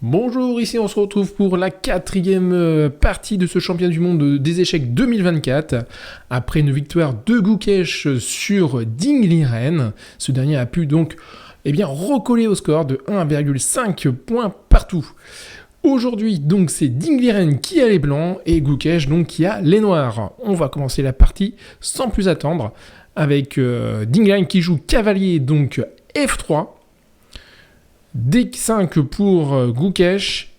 Bonjour, ici on se retrouve pour la quatrième partie de ce championnat du monde des échecs 2024. Après une victoire de Gukesh sur Ding Liren, ce dernier a pu donc recoller au score de 1,5 points partout. Aujourd'hui, donc, c'est Ding Liren qui a les blancs et Gukesh donc qui a les noirs. On va commencer la partie sans plus attendre avec Ding Liren qui joue cavalier donc F3. D5 pour Gukesh.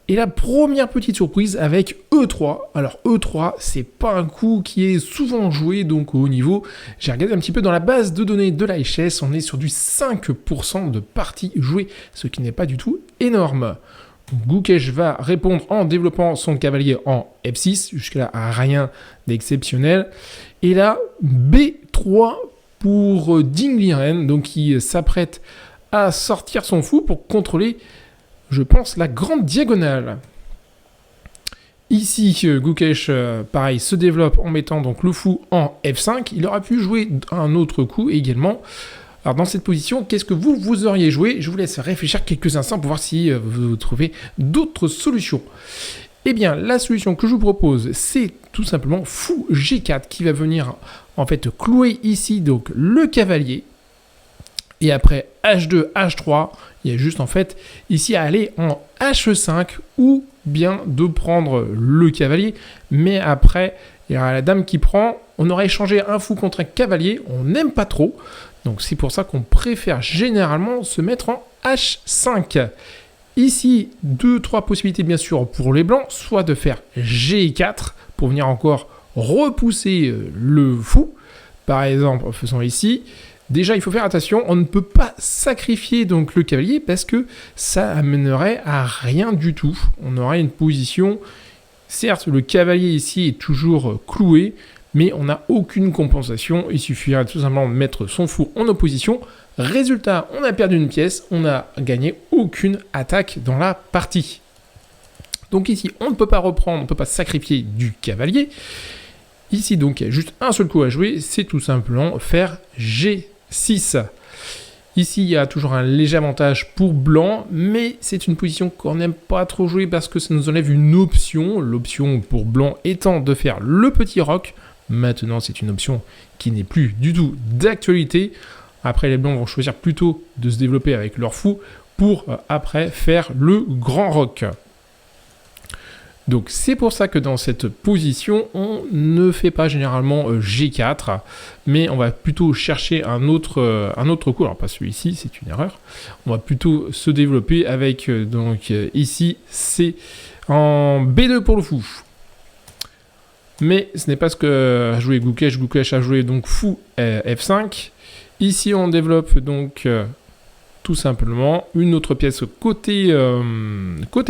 Et la première petite surprise avec E3. Alors E3, c'est pas un coup qui est souvent joué donc au haut niveau. J'ai regardé un petit peu dans la base de données de la HS, on est sur du 5% de parties jouées, ce qui n'est pas du tout énorme. Gukesh va répondre en développant son cavalier en F6, jusque-là rien d'exceptionnel. Et là, B3 pour Ding Liren, donc qui s'apprête à sortir son fou pour contrôler, je pense, la grande diagonale. Ici, Gukesh, pareil, se développe en mettant donc le fou en F5. Il aura pu jouer un autre coup également. Alors dans cette position, qu'est-ce que vous auriez joué? Je vous laisse réfléchir quelques instants pour voir si vous trouvez d'autres solutions. Eh bien, la solution que je vous propose, c'est tout simplement fou G4 qui va venir en fait clouer ici donc le cavalier. Et après H2, H3, il y a juste en fait ici à aller en H5 ou bien de prendre le cavalier. Mais après, il y aura la dame qui prend. On aurait échangé un fou contre un cavalier. On n'aime pas trop. Donc c'est pour ça qu'on préfère généralement se mettre en H5. Ici, 2-3 possibilités bien sûr pour les blancs. Soit de faire G4 pour venir encore repousser le fou. Par exemple, faisons ici. Déjà, il faut faire attention, on ne peut pas sacrifier donc le cavalier parce que ça amènerait à rien du tout. On aurait une position, certes, le cavalier ici est toujours cloué, mais on n'a aucune compensation. Il suffirait tout simplement de mettre son fou en opposition. Résultat, on a perdu une pièce, on n'a gagné aucune attaque dans la partie. Donc ici, on ne peut pas reprendre, on ne peut pas sacrifier du cavalier. Ici, donc, il y a juste un seul coup à jouer, c'est tout simplement faire G6. Ici, il y a toujours un léger avantage pour blanc, mais c'est une position qu'on n'aime pas trop jouer parce que ça nous enlève une option. L'option pour blanc étant de faire le petit roc. Maintenant, c'est une option qui n'est plus du tout d'actualité. Après, les blancs vont choisir plutôt de se développer avec leur fou pour après faire le grand roc. Donc c'est pour ça que dans cette position, on ne fait pas généralement G4, mais on va plutôt chercher un autre coup, alors pas celui-ci, c'est une erreur. On va plutôt se développer avec, ici, c'est en B2 pour le fou. Mais ce n'est pas ce que a joué Gukesh. Gukesh a joué donc fou F5. Ici on développe donc tout simplement une autre pièce côté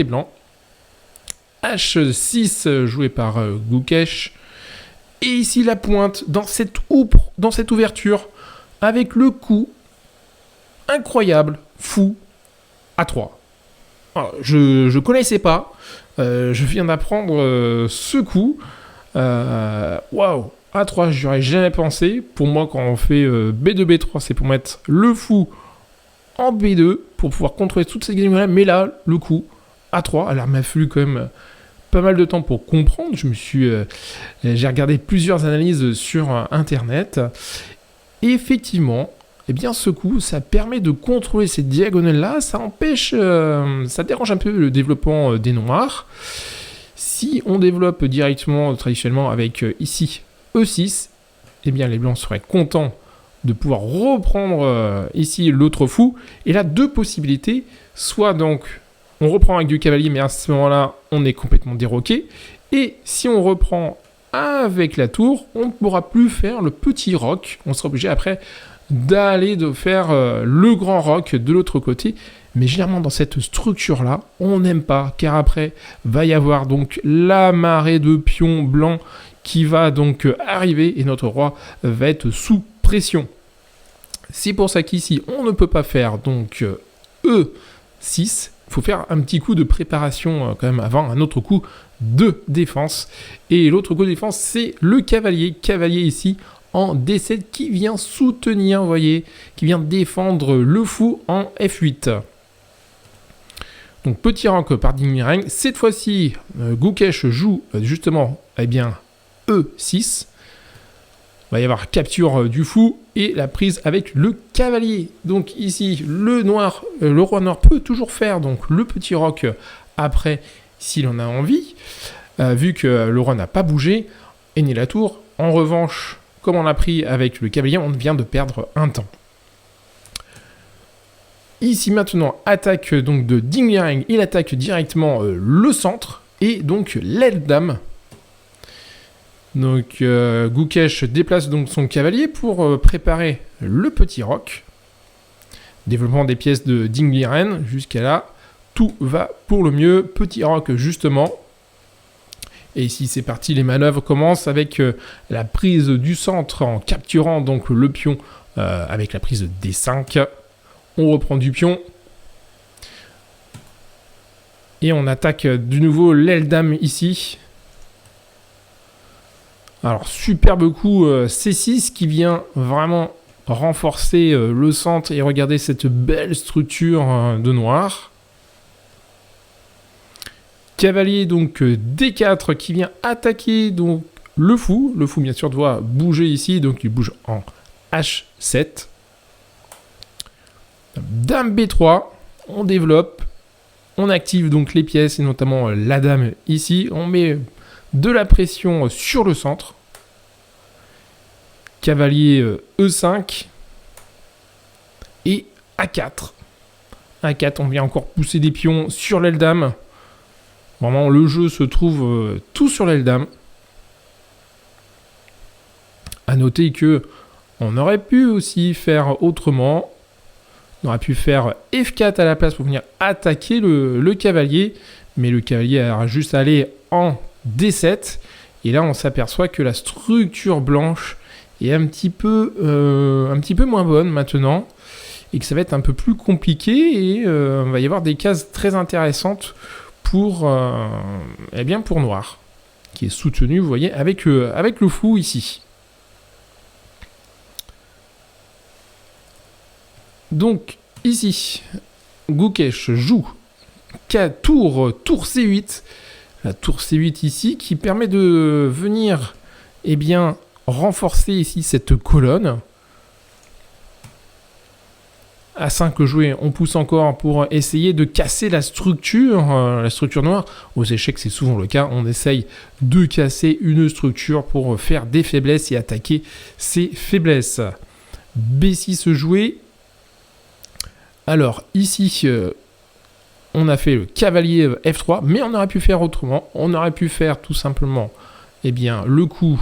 blanc. H6 joué par Gukesh. Et ici la pointe dans cette ouverture avec le coup incroyable, fou, A3. Alors, je ne connaissais pas. Je viens d'apprendre ce coup. Waouh, A3, je n'aurais jamais pensé. Pour moi, quand on fait B2, B3, c'est pour mettre le fou en B2 pour pouvoir contrôler toutes ces games-là. Mais là, le coup A3, alors il m'a fallu quand même pas mal de temps pour comprendre. J'ai regardé plusieurs analyses sur Internet. Et effectivement, ce coup, ça permet de contrôler ces diagonales-là. Ça empêche, ça dérange un peu le développement des noirs. Si on développe directement, traditionnellement, avec ici E6, les blancs seraient contents de pouvoir reprendre ici l'autre fou. Et là, deux possibilités. Soit donc on reprend avec du cavalier, mais à ce moment-là, on est complètement déroqué. Et si on reprend avec la tour, on ne pourra plus faire le petit roc. On sera obligé après d'aller faire le grand roc de l'autre côté. Mais généralement, dans cette structure-là, on n'aime pas, car après, va y avoir donc la marée de pions blancs qui va donc arriver et notre roi va être sous pression. C'est pour ça qu'ici, on ne peut pas faire donc E6. Il faut faire un petit coup de préparation quand même avant, un autre coup de défense. Et l'autre coup de défense, c'est le cavalier. Cavalier ici en D7 qui vient soutenir, vous voyez, qui vient défendre le fou en F8. Donc petit roc par Ding Liren. Cette fois-ci, Gukesh joue justement E6. Il va y avoir capture du fou et la prise avec le cavalier. Donc ici, le roi noir peut toujours faire donc le petit roc après s'il en a envie, vu que le roi n'a pas bougé et ni la tour. En revanche, comme on l'a pris avec le cavalier, on vient de perdre un temps. Ici maintenant, attaque donc de Ding Liren, il attaque directement le centre et donc l'aile dame. Donc Gukesh déplace donc son cavalier pour préparer le petit roc. Développement des pièces de Ding Liren, jusqu'à là, tout va pour le mieux. Petit roc justement. Et ici c'est parti, les manœuvres commencent avec la prise du centre en capturant donc le pion avec la prise de D5. On reprend du pion. Et on attaque de nouveau l'aile dame ici. Alors, superbe coup C6 qui vient vraiment renforcer le centre et regardez cette belle structure de noir. Cavalier donc D4 qui vient attaquer donc le fou. Le fou bien sûr doit bouger ici, donc il bouge en H7. Dame B3, on développe, on active donc les pièces et notamment la dame ici. On met de la pression sur le centre. Cavalier E5 et A4. A4, on vient encore pousser des pions sur l'aile dame. Vraiment, le jeu se trouve tout sur l'aile dame. A noter que on aurait pu aussi faire autrement. On aurait pu faire F4 à la place pour venir attaquer le cavalier. Mais le cavalier a juste allé en D7. Et là, on s'aperçoit que la structure blanche est un petit peu moins bonne maintenant. Et que ça va être un peu plus compliqué. Et il va y avoir des cases très intéressantes pour noir. Qui est soutenu, vous voyez, avec le fou ici. Donc, ici, Gukesh joue tour C8. La tour C8 ici, qui permet de venir, renforcer ici cette colonne. À 5 joués, on pousse encore pour essayer de casser la structure noire. Aux échecs, c'est souvent le cas. On essaye de casser une structure pour faire des faiblesses et attaquer ces faiblesses. B6 joué. Alors, ici, on a fait le cavalier F3, mais on aurait pu faire autrement. On aurait pu faire tout simplement le coup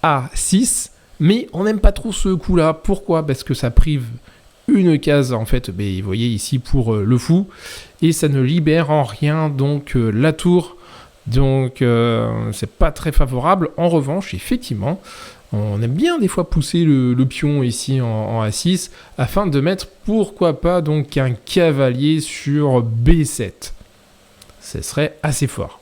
A6, mais on n'aime pas trop ce coup-là. Pourquoi ? Parce que ça prive une case, en fait, vous voyez ici, pour le fou, et ça ne libère en rien donc la tour. Donc, c'est pas très favorable. En revanche, effectivement, on aime bien des fois pousser le pion ici en A6 afin de mettre, pourquoi pas, donc un cavalier sur B7. Ce serait assez fort.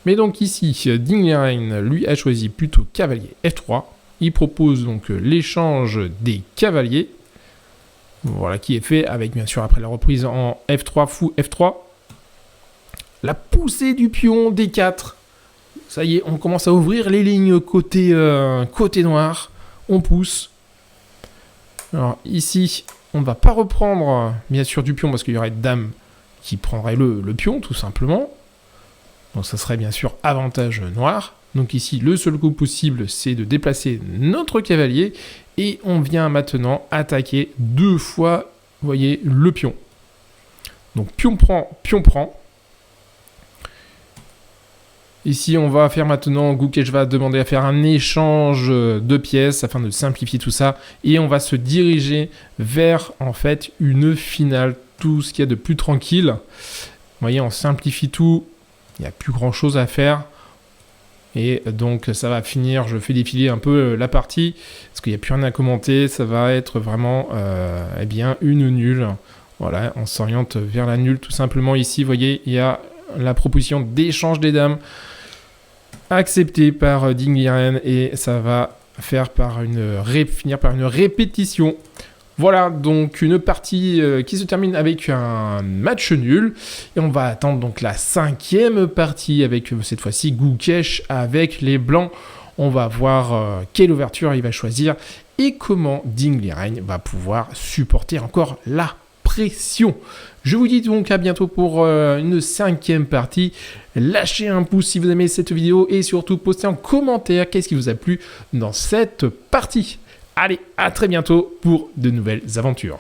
Mais donc ici, Ding Liren, lui, a choisi plutôt cavalier F3. Il propose donc l'échange des cavaliers. Voilà qui est fait avec, bien sûr, après la reprise en F3, fou F3. La poussée du pion D4. Ça y est, on commence à ouvrir les lignes côté noir. On pousse. Alors ici, on ne va pas reprendre, bien sûr, du pion parce qu'il y aurait dame qui prendrait le pion, tout simplement. Donc ça serait bien sûr avantage noir. Donc ici, le seul coup possible, c'est de déplacer notre cavalier. Et on vient maintenant attaquer 2 fois, vous voyez, le pion. Donc pion prend. Ici, on va faire maintenant, Gukesh va demander à faire un échange de pièces afin de simplifier tout ça. Et on va se diriger vers, en fait, une finale, tout ce qu'il y a de plus tranquille. Vous voyez, on simplifie tout, il n'y a plus grand-chose à faire. Et donc, ça va finir, je fais défiler un peu la partie, parce qu'il n'y a plus rien à commenter. Ça va être vraiment, une nulle. Voilà, on s'oriente vers la nulle, tout simplement. Ici, vous voyez, il y a la proposition d'échange des dames acceptée par Ding Liren et ça va faire finir par une répétition. Voilà, donc une partie qui se termine avec un match nul. Et on va attendre donc la 5e partie avec cette fois-ci Gukesh avec les Blancs. On va voir quelle ouverture il va choisir et comment Ding Liren va pouvoir supporter encore la pression. Je vous dis donc à bientôt pour une 5e partie. Lâchez un pouce si vous aimez cette vidéo et surtout postez en commentaire qu'est-ce qui vous a plu dans cette partie. Allez, à très bientôt pour de nouvelles aventures.